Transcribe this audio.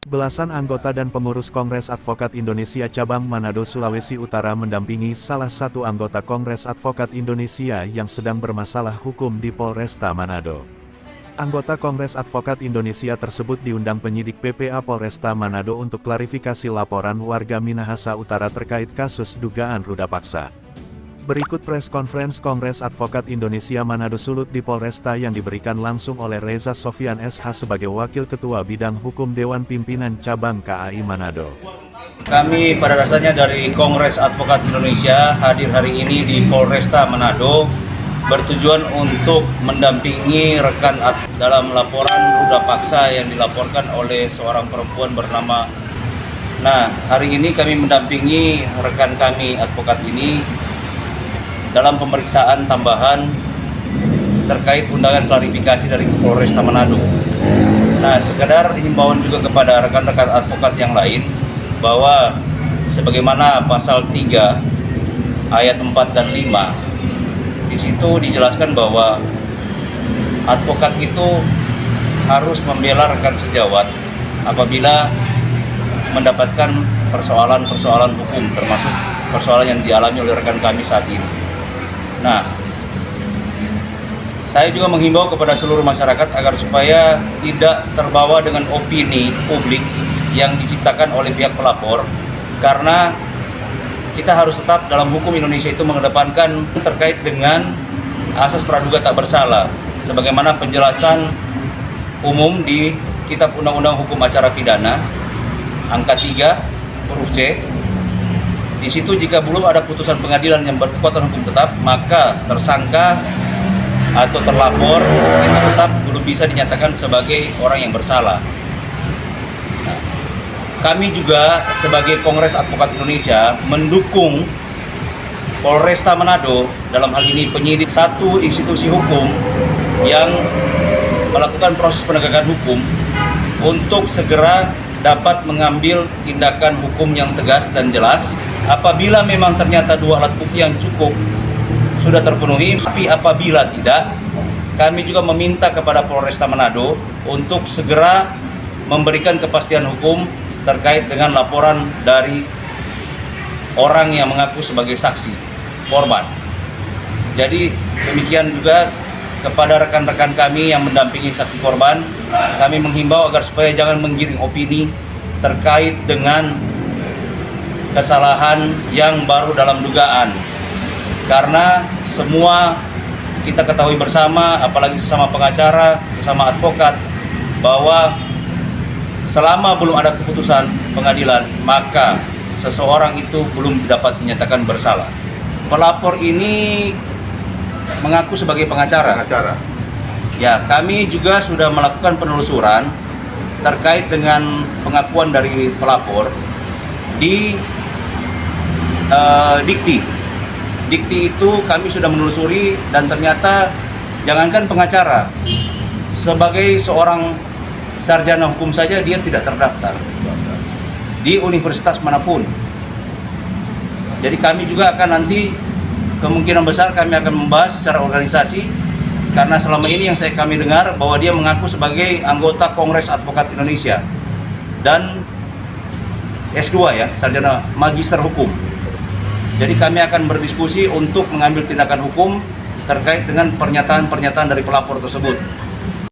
Belasan anggota dan pengurus Kongres Advokat Indonesia Cabang Manado, Sulawesi Utara mendampingi salah satu anggota Kongres Advokat Indonesia yang sedang bermasalah hukum di Polresta Manado. Anggota Kongres Advokat Indonesia tersebut diundang penyidik PPA Polresta Manado untuk klarifikasi laporan warga Minahasa Utara terkait kasus dugaan ruda paksa. Berikut press conference Kongres Advokat Indonesia Manado Sulut di Polresta yang diberikan langsung oleh Reza Sofyan SH sebagai Wakil Ketua Bidang Hukum Dewan Pimpinan Cabang KAI Manado. Kami pada dasarnya dari Kongres Advokat Indonesia hadir hari ini di Polresta Manado bertujuan untuk mendampingi rekan dalam laporan ruda paksa yang dilaporkan oleh seorang perempuan bernama. Nah, hari ini kami mendampingi rekan kami advokat ini dalam pemeriksaan tambahan terkait undangan klarifikasi dari Polresta Manado. Nah, sekedar himbauan juga kepada rekan-rekan advokat yang lain bahwa sebagaimana pasal 3 ayat 4 dan 5 di situ dijelaskan bahwa advokat itu harus membela rekan sejawat apabila mendapatkan persoalan-persoalan hukum, termasuk persoalan yang dialami oleh rekan kami saat ini. Nah, saya juga menghimbau kepada seluruh masyarakat agar supaya tidak terbawa dengan opini publik yang diciptakan oleh pihak pelapor, karena kita harus tetap dalam hukum Indonesia itu mengedepankan terkait dengan asas praduga tak bersalah, sebagaimana penjelasan umum di Kitab Undang-Undang Hukum Acara Pidana, angka 3, huruf C. Di situ jika belum ada putusan pengadilan yang berkekuatan hukum tetap, maka tersangka atau terlapor itu tetap belum bisa dinyatakan sebagai orang yang bersalah. Nah, kami juga sebagai Kongres Advokat Indonesia mendukung Polresta Manado, dalam hal ini penyidik satu institusi hukum yang melakukan proses penegakan hukum, untuk segera dapat mengambil tindakan hukum yang tegas dan jelas. Apabila memang ternyata dua alat bukti yang cukup sudah terpenuhi, tapi apabila tidak, kami juga meminta kepada Polresta Manado untuk segera memberikan kepastian hukum terkait dengan laporan dari orang yang mengaku sebagai saksi korban. Jadi demikian juga kepada rekan-rekan kami yang mendampingi saksi korban, kami menghimbau agar supaya jangan menggiring opini terkait dengan kesalahan yang baru dalam dugaan, karena semua kita ketahui bersama, apalagi sesama pengacara, sesama advokat, bahwa selama belum ada keputusan pengadilan, maka seseorang itu belum dapat dinyatakan bersalah. Pelapor ini mengaku sebagai pengacara. Ya, kami juga sudah melakukan penelusuran terkait dengan pengakuan dari pelapor di Dikti itu kami sudah menelusuri, dan ternyata jangankan pengacara, sebagai seorang sarjana hukum saja dia tidak terdaftar di universitas manapun. Jadi kami juga akan nanti kemungkinan besar kami akan membahas secara organisasi, karena selama ini yang kami dengar bahwa dia mengaku sebagai anggota Kongres Advokat Indonesia dan S2 ya, sarjana magister hukum. Jadi kami akan berdiskusi untuk mengambil tindakan hukum terkait dengan pernyataan-pernyataan dari pelapor tersebut.